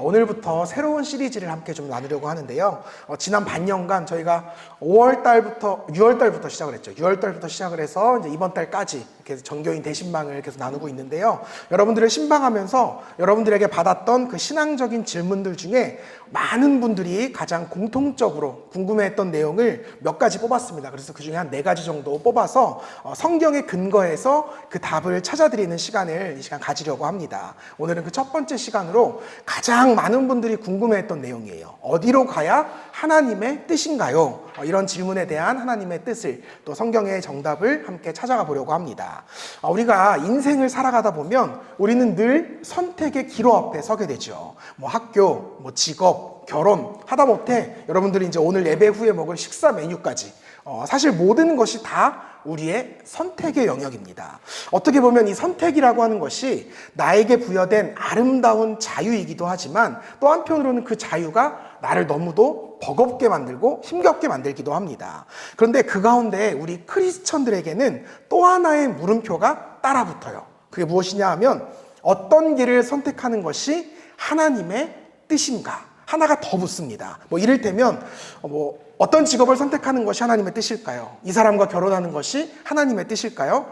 오늘부터 새로운 시리즈를 함께 좀 나누려고 하는데요. 지난 반년간 저희가 6월달부터 시작을 했죠. 6월달부터 시작을 해서 이제 이번 달까지 이렇게 전교인 대신방을 계속 나누고 있는데요. 여러분들을 신방하면서 여러분들에게 받았던 그 신앙적인 질문들 중에 많은 분들이 가장 공통적으로 궁금해했던 내용을 몇 가지 뽑았습니다. 그래서 그 중에 한 4가지 정도 뽑아서 성경에 근거해서 그 답을 찾아드리는 시간을 이 시간 가지려고 합니다. 오늘은 그 첫 번째 시간으로 가장 많은 분들이 궁금해했던 내용이에요. 어디로 가야 하나님의 뜻인가요? 이런 질문에 대한 하나님의 뜻을 또 성경의 정답을 함께 찾아가 보려고 합니다. 우리가 인생을 살아가다 보면 우리는 늘 선택의 기로 앞에 서게 되죠. 학교, 직업, 결혼 하다 못해 여러분들이 이제 오늘 예배 후에 먹을 식사 메뉴까지 사실 모든 것이 다 우리의 선택의 영역입니다. 어떻게 보면 이 선택이라고 하는 것이 나에게 부여된 아름다운 자유이기도 하지만 또 한편으로는 그 자유가 나를 너무도 버겁게 만들고 힘겹게 만들기도 합니다. 그런데 그 가운데 우리 크리스천들에게는 또 하나의 물음표가 따라붙어요. 그게 무엇이냐 하면 어떤 길을 선택하는 것이 하나님의 뜻인가? 하나가 더 붙습니다. 이를테면 어떤 직업을 선택하는 것이 하나님의 뜻일까요? 이 사람과 결혼하는 것이 하나님의 뜻일까요?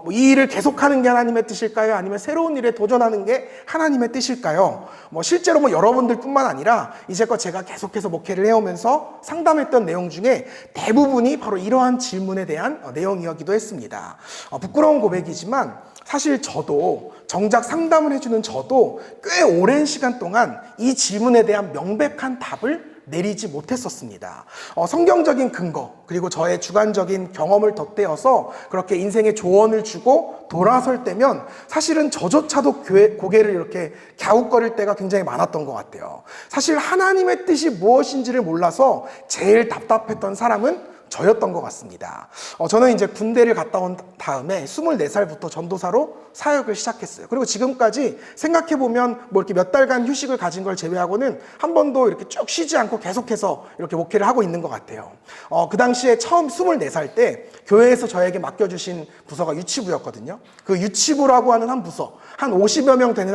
이 일을 계속하는 게 하나님의 뜻일까요? 아니면 새로운 일에 도전하는 게 하나님의 뜻일까요? 실제로 여러분들뿐만 아니라 이제껏 제가 계속해서 목회를 해오면서 상담했던 내용 중에 대부분이 바로 이러한 질문에 대한 내용이었기도 했습니다. 부끄러운 고백이지만 사실 저도 정작 상담을 해주는 저도 꽤 오랜 시간 동안 이 질문에 대한 명백한 답을 내리지 못했었습니다. 성경적인 근거 그리고 저의 주관적인 경험을 덧대어서 그렇게 인생의 조언을 주고 돌아설 때면 사실은 저조차도 고개를 이렇게 갸웃거릴 때가 굉장히 많았던 것 같아요. 사실 하나님의 뜻이 무엇인지를 몰라서 제일 답답했던 사람은 저였던 것 같습니다. 저는 이제 군대를 갔다 온 다음에 24살부터 전도사로 사역을 시작했어요. 그리고 지금까지 생각해보면 이렇게 몇 달간 휴식을 가진 걸 제외하고는 한 번도 이렇게 쭉 쉬지 않고 계속해서 이렇게 목회를 하고 있는 것 같아요. 그 당시에 처음 24살 때 교회에서 저에게 맡겨주신 부서가 유치부였거든요. 그 유치부라고 하는 한 부서, 한 50여 명 되는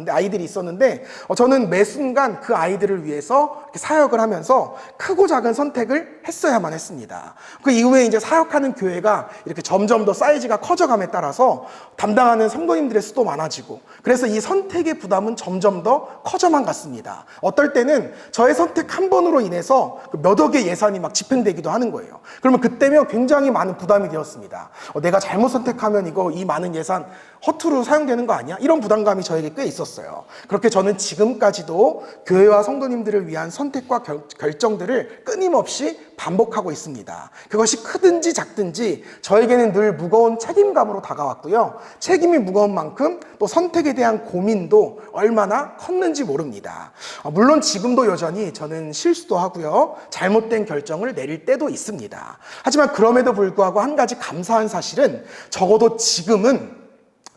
아이들이 있었는데 저는 매 순간 그 아이들을 위해서 이렇게 사역을 하면서 크고 작은 선택을 했어야만 했습니다. 그 이후에 이제 사역하는 교회가 이렇게 점점 더 사이즈가 커져감에 따라서 담당하는 성도님들의 수도 많아지고 그래서 이 선택의 부담은 점점 더 커져만 갔습니다. 어떨 때는 저의 선택 한 번으로 인해서 몇 억의 예산이 막 집행되기도 하는 거예요. 그러면 그때면 굉장히 많은 부담이 되었습니다. 내가 잘못 선택하면 이 많은 예산 허투루 사용되는 거 아니야? 이런 부담감이 저에게 꽤 있었어요. 그렇게 저는 지금까지도 교회와 성도님들을 위한 선택과 결정들을 끊임없이 반복하고 있습니다. 그것이 크든지 작든지 저에게는 늘 무거운 책임감으로 다가왔고요. 책임이 무거운 만큼 또 선택에 대한 고민도 얼마나 컸는지 모릅니다. 물론 지금도 여전히 저는 실수도 하고요. 잘못된 결정을 내릴 때도 있습니다. 하지만 그럼에도 불구하고 한 가지 감사한 사실은 적어도 지금은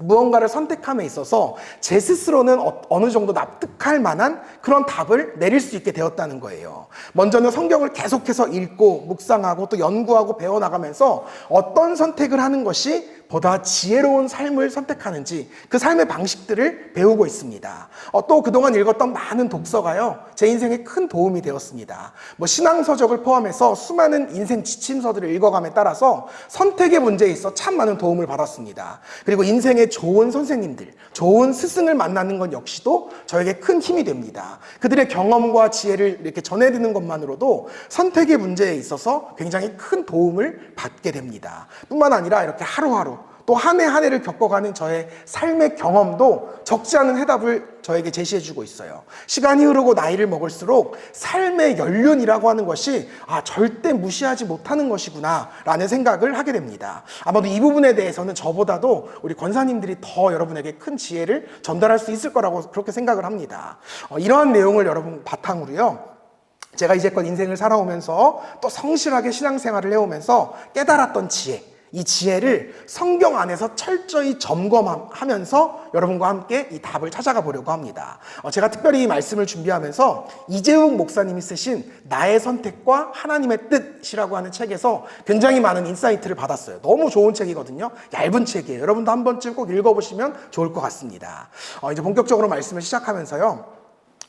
무언가를 선택함에 있어서 제 스스로는 어느 정도 납득할 만한 그런 답을 내릴 수 있게 되었다는 거예요. 먼저는 성경을 계속해서 읽고 묵상하고 또 연구하고 배워나가면서 어떤 선택을 하는 것이 보다 지혜로운 삶을 선택하는지 그 삶의 방식들을 배우고 있습니다. 또 그동안 읽었던 많은 독서가요, 제 인생에 큰 도움이 되었습니다. 신앙서적을 포함해서 수많은 인생 지침서들을 읽어감에 따라서 선택의 문제에 있어 참 많은 도움을 받았습니다. 그리고 인생의 좋은 선생님들, 좋은 스승을 만나는 것 역시도 저에게 큰 힘이 됩니다. 그들의 경험과 지혜를 이렇게 전해드리는 것만으로도 선택의 문제에 있어서 굉장히 큰 도움을 받게 됩니다. 뿐만 아니라 이렇게 하루하루 또 한 해 한 해를 겪어가는 저의 삶의 경험도 적지 않은 해답을 저에게 제시해주고 있어요. 시간이 흐르고 나이를 먹을수록 삶의 연륜이라고 하는 것이 절대 무시하지 못하는 것이구나 라는 생각을 하게 됩니다. 아마도 이 부분에 대해서는 저보다도 우리 권사님들이 더 여러분에게 큰 지혜를 전달할 수 있을 거라고 그렇게 생각을 합니다. 이러한 내용을 여러분 바탕으로요, 제가 이제껏 인생을 살아오면서 또 성실하게 신앙생활을 해오면서 깨달았던 지혜, 이 지혜를 성경 안에서 철저히 점검하면서 여러분과 함께 이 답을 찾아가 보려고 합니다. 제가 특별히 이 말씀을 준비하면서 이재욱 목사님이 쓰신 나의 선택과 하나님의 뜻이라고 하는 책에서 굉장히 많은 인사이트를 받았어요. 너무 좋은 책이거든요. 얇은 책이에요. 여러분도 한 번쯤 꼭 읽어보시면 좋을 것 같습니다. 이제 본격적으로 말씀을 시작하면서요,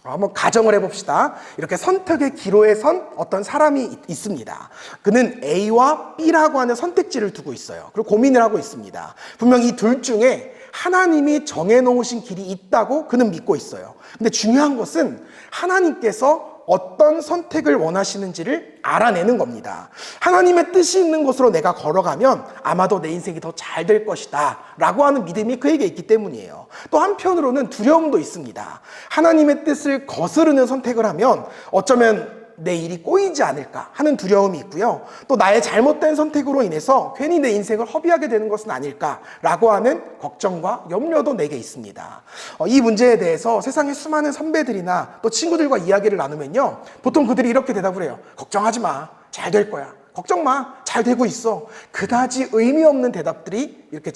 한번 가정을 해봅시다. 이렇게 선택의 기로에 선 어떤 사람이 있습니다. 그는 A와 B라고 하는 선택지를 두고 있어요. 그리고 고민을 하고 있습니다. 분명 이 둘 중에 하나님이 정해놓으신 길이 있다고 그는 믿고 있어요. 근데 중요한 것은 하나님께서 어떤 선택을 원하시는지를 알아내는 겁니다. 하나님의 뜻이 있는 곳으로 내가 걸어가면 아마도 내 인생이 더 잘 될 것이다 라고 하는 믿음이 그에게 있기 때문이에요. 또 한편으로는 두려움도 있습니다. 하나님의 뜻을 거스르는 선택을 하면 어쩌면 내 일이 꼬이지 않을까 하는 두려움이 있고요. 또 나의 잘못된 선택으로 인해서 괜히 내 인생을 허비하게 되는 것은 아닐까라고 하는 걱정과 염려도 내게 있습니다. 이 문제에 대해서 세상의 수많은 선배들이나 또 친구들과 이야기를 나누면요. 보통 그들이 이렇게 대답을 해요. 걱정하지 마. 잘 될 거야. 걱정 마. 잘 되고 있어. 그다지 의미 없는 대답들이 이렇게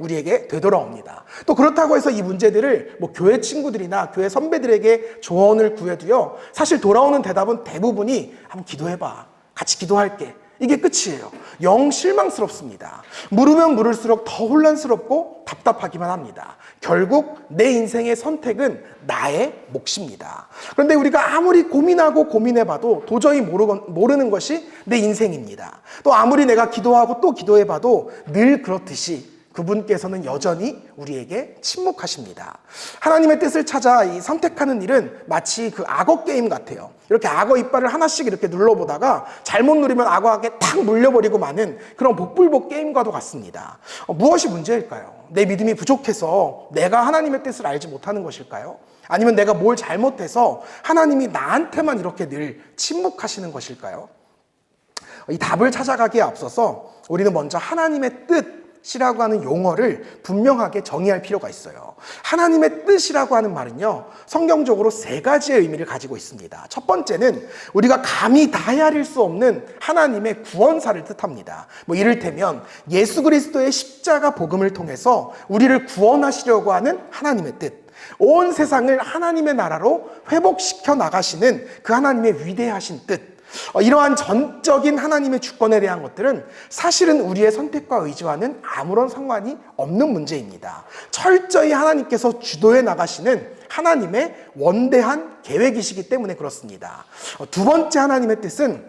우리에게 되돌아옵니다. 또 그렇다고 해서 이 문제들을 교회 친구들이나 교회 선배들에게 조언을 구해도요. 사실 돌아오는 대답은 대부분이 한번 기도해봐. 같이 기도할게. 이게 끝이에요. 영 실망스럽습니다. 물으면 물을수록 더 혼란스럽고 답답하기만 합니다. 결국 내 인생의 선택은 나의 몫입니다. 그런데 우리가 아무리 고민하고 고민해봐도 도저히 모르는 것이 내 인생입니다. 또 아무리 내가 기도하고 또 기도해봐도 늘 그렇듯이 그분께서는 여전히 우리에게 침묵하십니다. 하나님의 뜻을 찾아 이 선택하는 일은 마치 그 악어 게임 같아요. 이렇게 악어 이빨을 하나씩 이렇게 눌러보다가 잘못 누르면 악어에게 탁 물려버리고 마는 그런 복불복 게임과도 같습니다. 무엇이 문제일까요? 내 믿음이 부족해서 내가 하나님의 뜻을 알지 못하는 것일까요? 아니면 내가 뭘 잘못해서 하나님이 나한테만 이렇게 늘 침묵하시는 것일까요? 이 답을 찾아가기에 앞서서 우리는 먼저 하나님의 뜻이라고 하는 용어를 분명하게 정의할 필요가 있어요. 하나님의 뜻이라고 하는 말은요, 성경적으로 세 가지의 의미를 가지고 있습니다. 첫 번째는 우리가 감히 다 헤아릴 수 없는 하나님의 구원사를 뜻합니다. 이를테면 예수 그리스도의 십자가 복음을 통해서 우리를 구원하시려고 하는 하나님의 뜻, 온 세상을 하나님의 나라로 회복시켜 나가시는 그 하나님의 위대하신 뜻, 이러한 전적인 하나님의 주권에 대한 것들은 사실은 우리의 선택과 의지와는 아무런 상관이 없는 문제입니다. 철저히 하나님께서 주도해 나가시는 하나님의 원대한 계획이시기 때문에 그렇습니다. 두 번째 하나님의 뜻은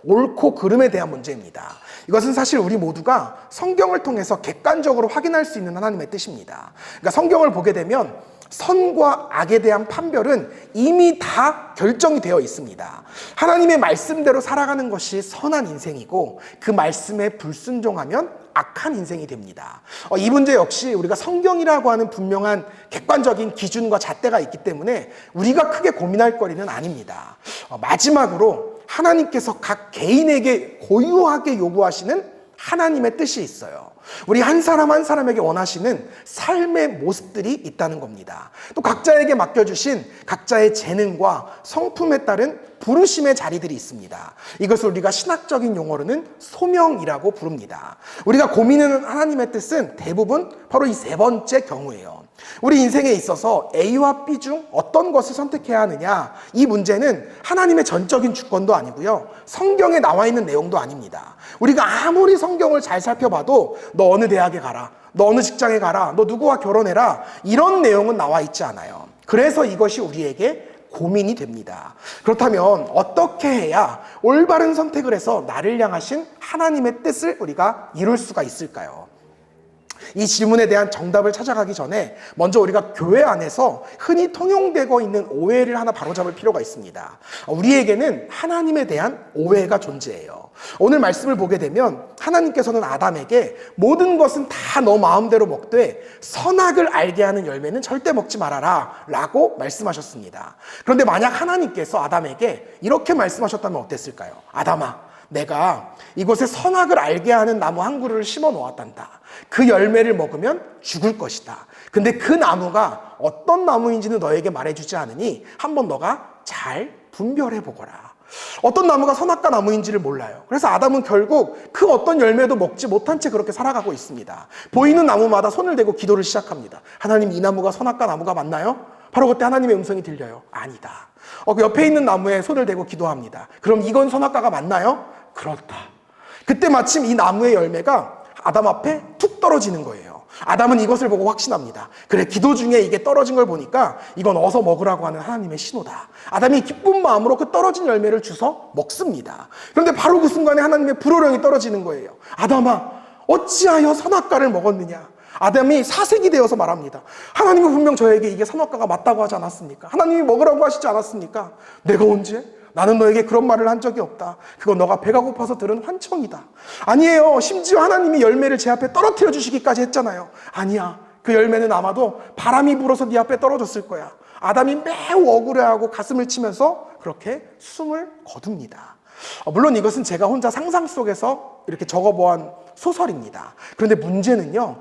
옳고 그름에 대한 문제입니다. 이것은 사실 우리 모두가 성경을 통해서 객관적으로 확인할 수 있는 하나님의 뜻입니다. 그러니까 성경을 보게 되면 선과 악에 대한 판별은 이미 다 결정이 되어 있습니다. 하나님의 말씀대로 살아가는 것이 선한 인생이고 그 말씀에 불순종하면 악한 인생이 됩니다. 이 문제 역시 우리가 성경이라고 하는 분명한 객관적인 기준과 잣대가 있기 때문에 우리가 크게 고민할 거리는 아닙니다. 마지막으로 하나님께서 각 개인에게 고유하게 요구하시는 하나님의 뜻이 있어요. 우리 한 사람 한 사람에게 원하시는 삶의 모습들이 있다는 겁니다. 또 각자에게 맡겨주신 각자의 재능과 성품에 따른 부르심의 자리들이 있습니다. 이것을 우리가 신학적인 용어로는 소명이라고 부릅니다. 우리가 고민하는 하나님의 뜻은 대부분 바로 이 세 번째 경우예요. 우리 인생에 있어서 A와 B 중 어떤 것을 선택해야 하느냐, 이 문제는 하나님의 전적인 주권도 아니고요, 성경에 나와 있는 내용도 아닙니다. 우리가 아무리 성경을 잘 살펴봐도 너 어느 대학에 가라, 너 어느 직장에 가라, 너 누구와 결혼해라, 이런 내용은 나와 있지 않아요. 그래서 이것이 우리에게 고민이 됩니다. 그렇다면 어떻게 해야 올바른 선택을 해서 나를 향하신 하나님의 뜻을 우리가 이룰 수가 있을까요? 이 질문에 대한 정답을 찾아가기 전에 먼저 우리가 교회 안에서 흔히 통용되고 있는 오해를 하나 바로잡을 필요가 있습니다. 우리에게는 하나님에 대한 오해가 존재해요. 오늘 말씀을 보게 되면 하나님께서는 아담에게 모든 것은 다 너 마음대로 먹되 선악을 알게 하는 열매는 절대 먹지 말아라 라고 말씀하셨습니다. 그런데 만약 하나님께서 아담에게 이렇게 말씀하셨다면 어땠을까요? 아담아, 내가 이곳에 선악을 알게 하는 나무 한 그루를 심어 놓았단다. 그 열매를 먹으면 죽을 것이다. 근데 그 나무가 어떤 나무인지는 너에게 말해주지 않으니 한번 너가 잘 분별해 보거라. 어떤 나무가 선악과 나무인지를 몰라요. 그래서 아담은 결국 그 어떤 열매도 먹지 못한 채 그렇게 살아가고 있습니다. 보이는 나무마다 손을 대고 기도를 시작합니다. 하나님, 이 나무가 선악과 나무가 맞나요? 바로 그때 하나님의 음성이 들려요. 아니다. 그 옆에 있는 나무에 손을 대고 기도합니다. 그럼 이건 선악과가 맞나요? 그렇다. 그때 마침 이 나무의 열매가 아담 앞에 툭 떨어지는 거예요. 아담은 이것을 보고 확신합니다. 그래, 기도 중에 이게 떨어진 걸 보니까 이건 어서 먹으라고 하는 하나님의 신호다. 아담이 기쁜 마음으로 그 떨어진 열매를 주워 먹습니다. 그런데 바로 그 순간에 하나님의 불호령이 떨어지는 거예요. 아담아, 어찌하여 선악과를 먹었느냐? 아담이 사색이 되어서 말합니다. 하나님이 분명 저에게 이게 선악과가 맞다고 하지 않았습니까? 하나님이 먹으라고 하시지 않았습니까? 내가 언제? 나는 너에게 그런 말을 한 적이 없다. 그건 너가 배가 고파서 들은 환청이다. 아니에요. 심지어 하나님이 열매를 제 앞에 떨어뜨려 주시기까지 했잖아요. 아니야. 그 열매는 아마도 바람이 불어서 네 앞에 떨어졌을 거야. 아담이 매우 억울해하고 가슴을 치면서 그렇게 숨을 거둡니다. 물론 이것은 제가 혼자 상상 속에서 이렇게 적어보한 소설입니다. 그런데 문제는요,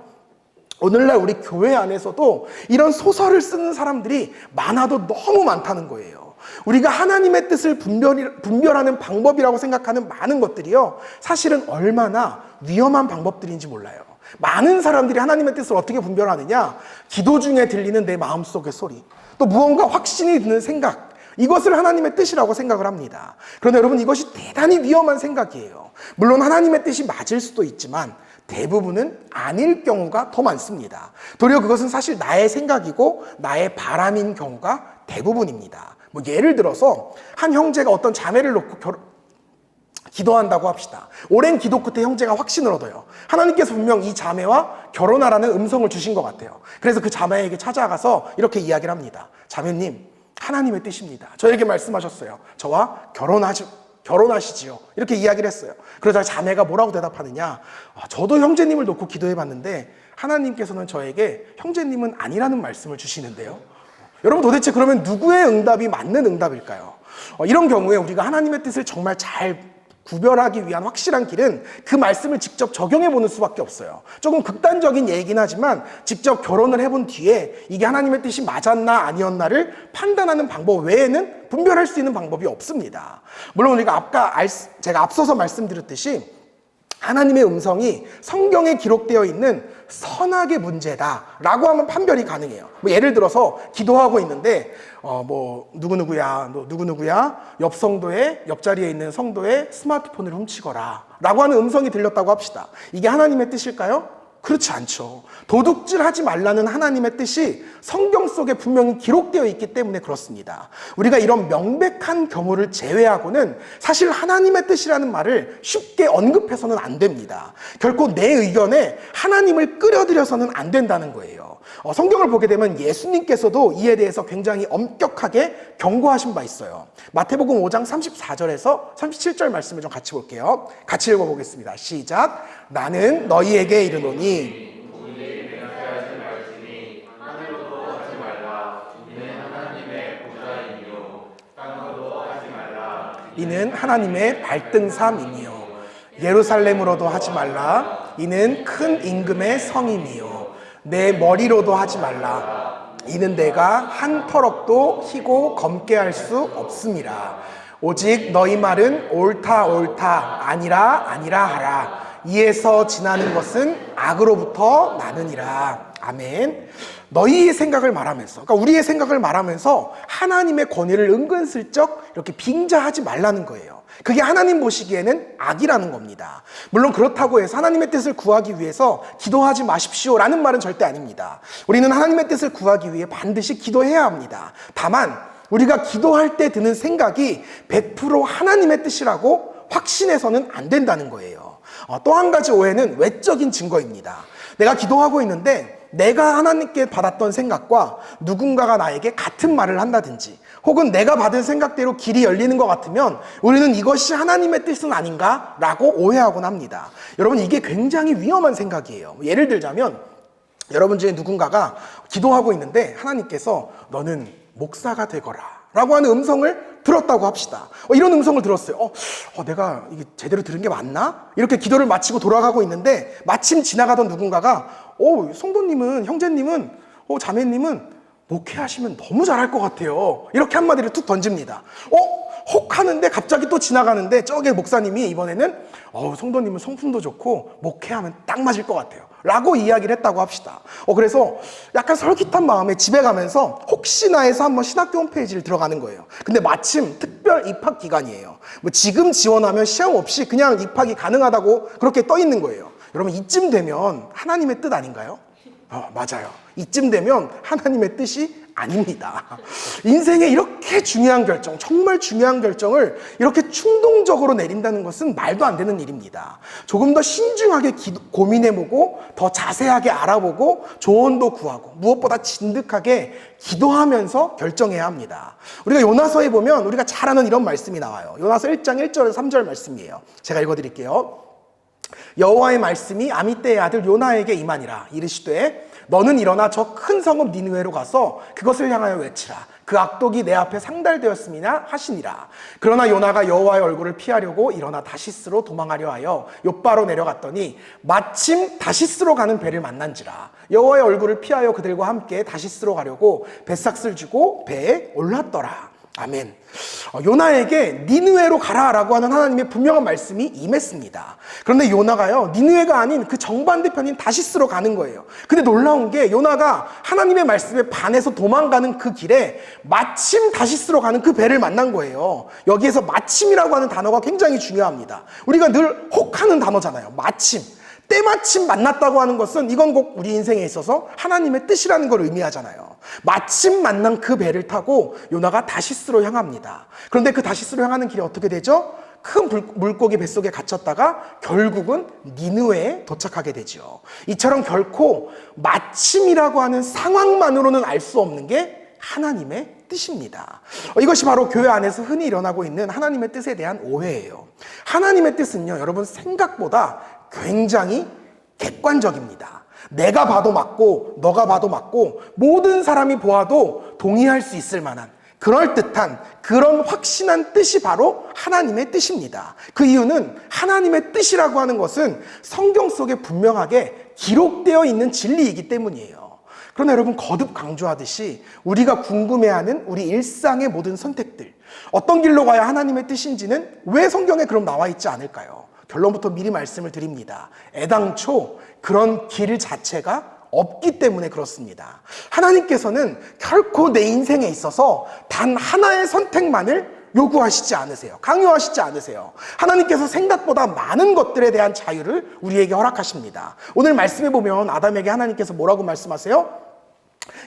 오늘날 우리 교회 안에서도 이런 소설을 쓰는 사람들이 많아도 너무 많다는 거예요. 우리가 하나님의 뜻을 분별하는 방법이라고 생각하는 많은 것들이요, 사실은 얼마나 위험한 방법들인지 몰라요. 많은 사람들이 하나님의 뜻을 어떻게 분별하느냐? 기도 중에 들리는 내 마음속의 소리, 또 무언가 확신이 드는 생각, 이것을 하나님의 뜻이라고 생각을 합니다. 그런데 여러분, 이것이 대단히 위험한 생각이에요. 물론 하나님의 뜻이 맞을 수도 있지만 대부분은 아닐 경우가 더 많습니다. 도리어 그것은 사실 나의 생각이고 나의 바람인 경우가 대부분입니다. 뭐 예를 들어서 한 형제가 어떤 자매를 놓고 기도한다고 합시다. 오랜 기도 끝에 형제가 확신을 얻어요. 하나님께서 분명 이 자매와 결혼하라는 음성을 주신 것 같아요. 그래서 그 자매에게 찾아가서 이렇게 이야기를 합니다. 자매님, 하나님의 뜻입니다. 저에게 말씀하셨어요. 저와 결혼하시지요. 이렇게 이야기를 했어요. 그러자 자매가 뭐라고 대답하느냐? 저도 형제님을 놓고 기도해봤는데 하나님께서는 저에게 형제님은 아니라는 말씀을 주시는데요. 여러분, 도대체 그러면 누구의 응답이 맞는 응답일까요? 이런 경우에 우리가 하나님의 뜻을 정말 잘 구별하기 위한 확실한 길은 그 말씀을 직접 적용해보는 수밖에 없어요. 조금 극단적인 얘기긴 하지만 직접 결혼을 해본 뒤에 이게 하나님의 뜻이 맞았나 아니었나를 판단하는 방법 외에는 분별할 수 있는 방법이 없습니다. 물론 우리가 제가 앞서서 말씀드렸듯이 하나님의 음성이 성경에 기록되어 있는 선악의 문제다라고 하면 판별이 가능해요. 뭐 예를 들어서 기도하고 있는데 누구누구야 옆 성도의 옆자리에 있는 성도의 스마트폰을 훔치거라 라고 하는 음성이 들렸다고 합시다. 이게 하나님의 뜻일까요? 그렇지 않죠. 도둑질하지 말라는 하나님의 뜻이 성경 속에 분명히 기록되어 있기 때문에 그렇습니다. 우리가 이런 명백한 경우를 제외하고는 사실 하나님의 뜻이라는 말을 쉽게 언급해서는 안 됩니다. 결코 내 의견에 하나님을 끌어들여서는 안 된다는 거예요. 성경을 보게 되면 예수님께서도 이에 대해서 굉장히 엄격하게 경고하신 바 있어요. 마태복음 5장 34절에서 37절 말씀을 좀 같이 볼게요. 같이 읽어보겠습니다. 시작. 나는 너희에게 이르노니 이는 하나님의 발등삼이니요 예루살렘으로도 하지 말라. 이는 큰 임금의 성임이요 내 머리로도 하지 말라. 이는 내가 한 터럭도 희고 검게 할 수 없음이라. 오직 너희 말은 옳다 아니라 하라. 이에서 지나는 것은 악으로부터 나느니라. 아멘. 너희의 생각을 말하면서, 그러니까 우리의 생각을 말하면서 하나님의 권위를 은근슬쩍 이렇게 빙자하지 말라는 거예요. 그게 하나님 보시기에는 악이라는 겁니다. 물론 그렇다고 해서 하나님의 뜻을 구하기 위해서 기도하지 마십시오라는 말은 절대 아닙니다. 우리는 하나님의 뜻을 구하기 위해 반드시 기도해야 합니다. 다만 우리가 기도할 때 드는 생각이 100% 하나님의 뜻이라고 확신해서는 안 된다는 거예요. 또 한 가지 오해는 외적인 증거입니다. 내가 기도하고 있는데 내가 하나님께 받았던 생각과 누군가가 나에게 같은 말을 한다든지 혹은 내가 받은 생각대로 길이 열리는 것 같으면 우리는 이것이 하나님의 뜻은 아닌가? 라고 오해하곤 합니다. 여러분, 이게 굉장히 위험한 생각이에요. 예를 들자면 여러분 중에 누군가가 기도하고 있는데 하나님께서 너는 목사가 되거라 라고 하는 음성을 들었다고 합시다. 이런 음성을 들었어요. 내가 이게 제대로 들은 게 맞나? 이렇게 기도를 마치고 돌아가고 있는데 마침 지나가던 누군가가 성도님은, 형제님은, 자매님은 목회하시면 너무 잘할 것 같아요. 이렇게 한마디를 툭 던집니다. 혹 하는데 갑자기 또 지나가는데 저기 목사님이 이번에는 성도님은 성품도 좋고 목회하면 딱 맞을 것 같아요 라고 이야기를 했다고 합시다. 그래서 약간 설깃한 마음에 집에 가면서 혹시나 해서 한번 신학교 홈페이지를 들어가는 거예요. 근데 마침 특별 입학 기간이에요. 지금 지원하면 시험 없이 그냥 입학이 가능하다고 그렇게 떠 있는 거예요. 여러분, 이쯤 되면 하나님의 뜻 아닌가요? 맞아요. 이쯤 되면 하나님의 뜻이 아닙니다. 인생에 이렇게 중요한 결정, 정말 중요한 결정을 이렇게 충동적으로 내린다는 것은 말도 안 되는 일입니다. 조금 더 신중하게 고민해보고 더 자세하게 알아보고 조언도 구하고 무엇보다 진득하게 기도하면서 결정해야 합니다. 우리가 요나서에 보면 우리가 잘 아는 이런 말씀이 나와요. 요나서 1장 1절에서 3절 말씀이에요. 제가 읽어드릴게요. 여호와의 말씀이 아미떼의 아들 요나에게 임하니라. 이르시되 너는 일어나 저 큰 성읍 니느웨로 가서 그것을 향하여 외치라. 그 악독이 내 앞에 상달되었음이나 하시니라. 그러나 요나가 여호와의 얼굴을 피하려고 일어나 다시스로 도망하려 하여 욥바로 내려갔더니 마침 다시스로 가는 배를 만난지라. 여호와의 얼굴을 피하여 그들과 함께 다시스로 가려고 뱃삭을 쥐고 배에 올랐더라. 아멘. 요나에게 니느웨로 가라라고 하는 하나님의 분명한 말씀이 임했습니다. 그런데 요나가요, 니느웨가 아닌 그 정반대편인 다시스로 가는 거예요. 근데 놀라운 게 요나가 하나님의 말씀에 반해서 도망가는 그 길에 마침 다시스로 가는 그 배를 만난 거예요. 여기에서 마침이라고 하는 단어가 굉장히 중요합니다. 우리가 늘 혹하는 단어잖아요. 마침. 때마침 만났다고 하는 것은 이건 꼭 우리 인생에 있어서 하나님의 뜻이라는 걸 의미하잖아요. 마침 만난 그 배를 타고 요나가 다시스로 향합니다. 그런데 그 다시스로 향하는 길이 어떻게 되죠? 큰 물고기 뱃속에 갇혔다가 결국은 니느웨에 도착하게 되죠. 이처럼 결코 마침이라고 하는 상황만으로는 알 수 없는 게 하나님의 뜻입니다. 이것이 바로 교회 안에서 흔히 일어나고 있는 하나님의 뜻에 대한 오해예요. 하나님의 뜻은요, 여러분 생각보다 굉장히 객관적입니다. 내가 봐도 맞고 너가 봐도 맞고 모든 사람이 보아도 동의할 수 있을 만한 그럴듯한 그런 확신한 뜻이 바로 하나님의 뜻입니다. 그 이유는 하나님의 뜻이라고 하는 것은 성경 속에 분명하게 기록되어 있는 진리이기 때문이에요. 그러나 여러분 거듭 강조하듯이 우리가 궁금해하는 우리 일상의 모든 선택들, 어떤 길로 가야 하나님의 뜻인지는 왜 성경에 그럼 나와 있지 않을까요? 결론부터 미리 말씀을 드립니다. 애당초 그런 길 자체가 없기 때문에 그렇습니다. 하나님께서는 결코 내 인생에 있어서 단 하나의 선택만을 요구하시지 않으세요. 강요하시지 않으세요. 하나님께서 생각보다 많은 것들에 대한 자유를 우리에게 허락하십니다. 오늘 말씀해 보면 아담에게 하나님께서 뭐라고 말씀하세요?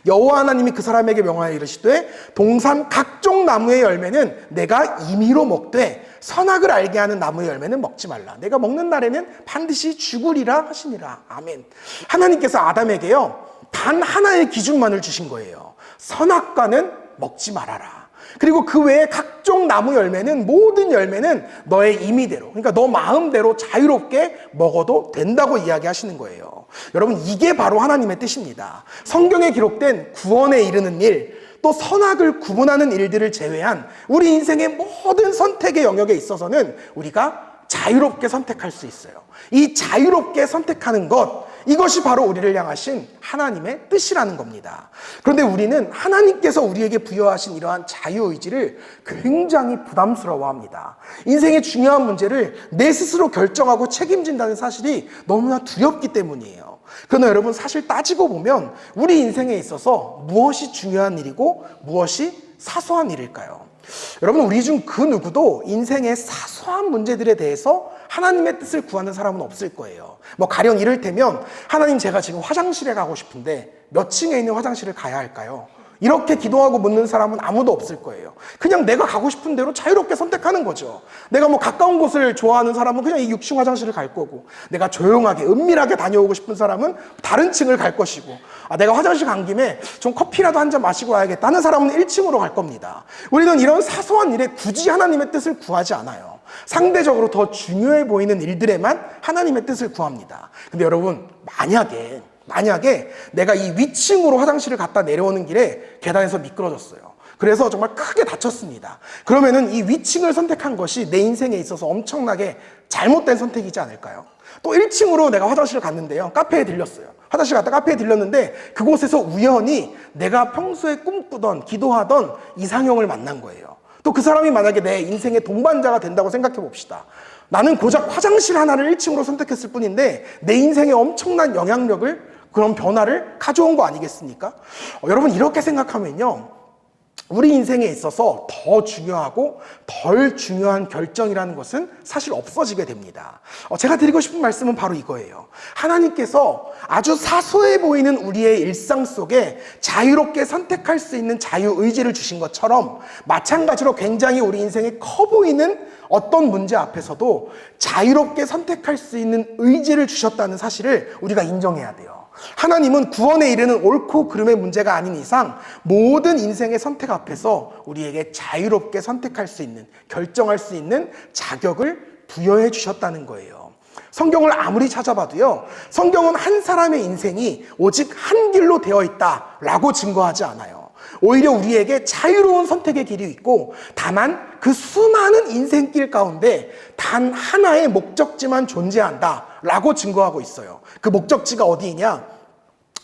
여호와 하나님이 그 사람에게 명하여 이르시되 동산 각종 나무의 열매는 내가 임의로 먹되 선악을 알게 하는 나무의 열매는 먹지 말라. 내가 먹는 날에는 반드시 죽으리라 하시니라. 아멘. 하나님께서 아담에게요 단 하나의 기준만을 주신 거예요. 선악과는 먹지 말아라. 그리고 그 외에 각종 나무 열매는, 모든 열매는 너의 임의대로, 그러니까 너 마음대로 자유롭게 먹어도 된다고 이야기하시는 거예요. 여러분, 이게 바로 하나님의 뜻입니다. 성경에 기록된 구원에 이르는 일, 또 선악을 구분하는 일들을 제외한 우리 인생의 모든 선택의 영역에 있어서는 우리가 자유롭게 선택할 수 있어요. 이 자유롭게 선택하는 것, 이것이 바로 우리를 향하신 하나님의 뜻이라는 겁니다. 그런데 우리는 하나님께서 우리에게 부여하신 이러한 자유의지를 굉장히 부담스러워합니다. 인생의 중요한 문제를 내 스스로 결정하고 책임진다는 사실이 너무나 두렵기 때문이에요. 그러나 여러분, 사실 따지고 보면 우리 인생에 있어서 무엇이 중요한 일이고 무엇이 사소한 일일까요? 여러분, 우리 중 그 누구도 인생의 사소한 문제들에 대해서 하나님의 뜻을 구하는 사람은 없을 거예요. 가령 이를테면, 하나님, 제가 지금 화장실에 가고 싶은데 몇 층에 있는 화장실을 가야 할까요? 이렇게 기도하고 묻는 사람은 아무도 없을 거예요. 그냥 내가 가고 싶은 대로 자유롭게 선택하는 거죠. 내가 가까운 곳을 좋아하는 사람은 그냥 이 6층 화장실을 갈 거고, 내가 조용하게 은밀하게 다녀오고 싶은 사람은 다른 층을 갈 것이고, 내가 화장실 간 김에 좀 커피라도 한 잔 마시고 와야겠다 하는 사람은 1층으로 갈 겁니다. 우리는 이런 사소한 일에 굳이 하나님의 뜻을 구하지 않아요. 상대적으로 더 중요해 보이는 일들에만 하나님의 뜻을 구합니다. 근데 여러분, 만약에 내가 이 위층으로 화장실을 갔다 내려오는 길에 계단에서 미끄러졌어요. 그래서 정말 크게 다쳤습니다. 그러면은 이 위층을 선택한 것이 내 인생에 있어서 엄청나게 잘못된 선택이지 않을까요? 또 1층으로 내가 화장실을 갔는데요, 카페에 들렸어요. 화장실 갔다 카페에 들렸는데 그곳에서 우연히 내가 평소에 꿈꾸던, 기도하던 이상형을 만난 거예요. 또 그 사람이 만약에 내 인생의 동반자가 된다고 생각해 봅시다. 나는 고작 화장실 하나를 1층으로 선택했을 뿐인데 내 인생에 엄청난 영향력을, 그런 변화를 가져온 거 아니겠습니까? 여러분, 이렇게 생각하면요, 우리 인생에 있어서 더 중요하고 덜 중요한 결정이라는 것은 사실 없어지게 됩니다. 제가 드리고 싶은 말씀은 바로 이거예요. 하나님께서 아주 사소해 보이는 우리의 일상 속에 자유롭게 선택할 수 있는 자유의지를 주신 것처럼 마찬가지로 굉장히 우리 인생에 커 보이는 어떤 문제 앞에서도 자유롭게 선택할 수 있는 의지를 주셨다는 사실을 우리가 인정해야 돼요. 하나님은 구원에 이르는 옳고 그름의 문제가 아닌 이상 모든 인생의 선택 앞에서 우리에게 자유롭게 선택할 수 있는, 결정할 수 있는 자격을 부여해 주셨다는 거예요. 성경을 아무리 찾아봐도요, 성경은 한 사람의 인생이 오직 한 길로 되어 있다라고 증거하지 않아요. 오히려 우리에게 자유로운 선택의 길이 있고, 다만 그 수많은 인생길 가운데 단 하나의 목적지만 존재한다라고 증거하고 있어요. 그 목적지가 어디이냐?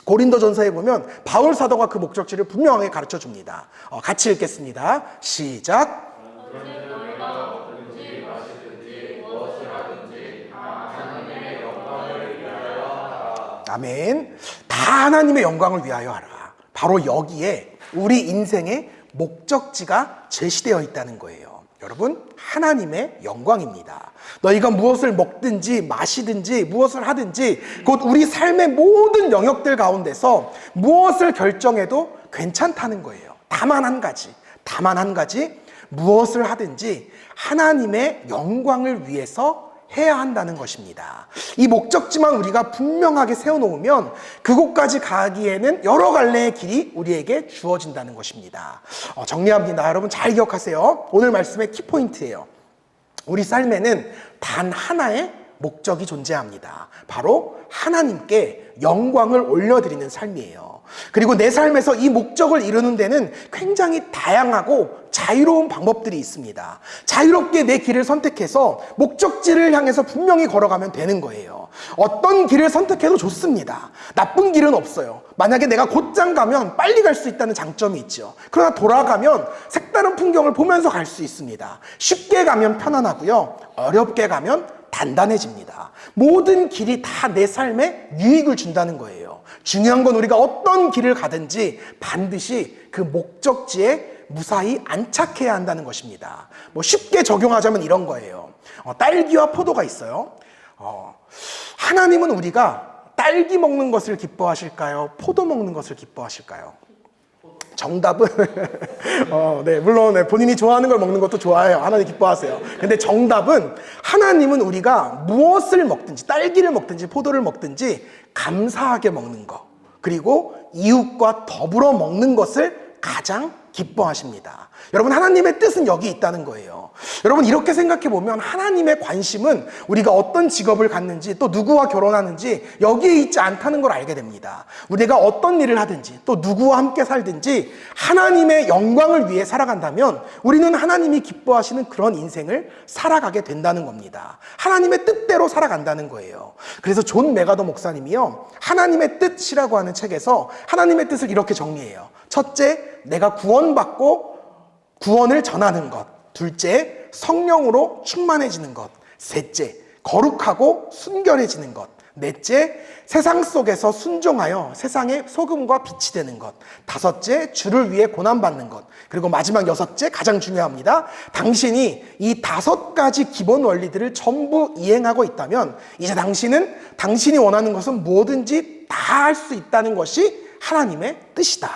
고린도전서에 보면 바울 사도가 그 목적지를 분명하게 가르쳐 줍니다. 같이 읽겠습니다. 시작. 아멘. 다 하나님의 영광을 위하여 하라. 바로 여기에 우리 인생의 목적지가 제시되어 있다는 거예요. 여러분, 하나님의 영광입니다. 너희가 무엇을 먹든지 마시든지 무엇을 하든지 곧 우리 삶의 모든 영역들 가운데서 무엇을 결정해도 괜찮다는 거예요. 다만 한 가지 무엇을 하든지 하나님의 영광을 위해서 해야 한다는 것입니다. 이 목적지만 우리가 분명하게 세워놓으면 그곳까지 가기에는 여러 갈래의 길이 우리에게 주어진다는 것입니다. 정리합니다. 여러분 잘 기억하세요. 오늘 말씀의 키포인트예요. 우리 삶에는 단 하나의 목적이 존재합니다. 바로 하나님께 영광을 올려드리는 삶이에요. 그리고 내 삶에서 이 목적을 이루는 데는 굉장히 다양하고 자유로운 방법들이 있습니다. 자유롭게 내 길을 선택해서 목적지를 향해서 분명히 걸어가면 되는 거예요. 어떤 길을 선택해도 좋습니다. 나쁜 길은 없어요. 만약에 내가 곧장 가면 빨리 갈 수 있다는 장점이 있죠. 그러나 돌아가면 색다른 풍경을 보면서 갈 수 있습니다. 쉽게 가면 편안하고요. 어렵게 가면 단단해집니다. 모든 길이 다 내 삶에 유익을 준다는 거예요. 중요한 건 우리가 어떤 길을 가든지 반드시 그 목적지에 무사히 안착해야 한다는 것입니다. 쉽게 적용하자면 이런 거예요. 딸기와 포도가 있어요. 하나님은 우리가 딸기 먹는 것을 기뻐하실까요? 포도 먹는 것을 기뻐하실까요? 정답은 네, 물론 본인이 좋아하는 걸 먹는 것도 좋아해요. 하나님 기뻐하세요. 근데 정답은 하나님은 우리가 무엇을 먹든지 딸기를 먹든지 포도를 먹든지 감사하게 먹는 것, 그리고 이웃과 더불어 먹는 것을 가장 기뻐하십니다. 여러분, 하나님의 뜻은 여기 있다는 거예요. 여러분, 이렇게 생각해 보면 하나님의 관심은 우리가 어떤 직업을 갖는지 또 누구와 결혼하는지 여기에 있지 않다는 걸 알게 됩니다. 우리가 어떤 일을 하든지 또 누구와 함께 살든지 하나님의 영광을 위해 살아간다면 우리는 하나님이 기뻐하시는 그런 인생을 살아가게 된다는 겁니다. 하나님의 뜻대로 살아간다는 거예요. 그래서 존 메가더 목사님이요, 하나님의 뜻이라고 하는 책에서 하나님의 뜻을 이렇게 정리해요. 첫째, 내가 구원받고 구원을 전하는 것. 둘째, 성령으로 충만해지는 것. 셋째, 거룩하고 순결해지는 것. 넷째, 세상 속에서 순종하여 세상의 소금과 빛이 되는 것. 다섯째, 주를 위해 고난받는 것. 그리고 마지막 여섯째, 가장 중요합니다. 당신이 이 5가지 기본 원리들을 전부 이행하고 있다면 이제 당신은 당신이 원하는 것은 뭐든지 다 할 수 있다는 것이 하나님의 뜻이다.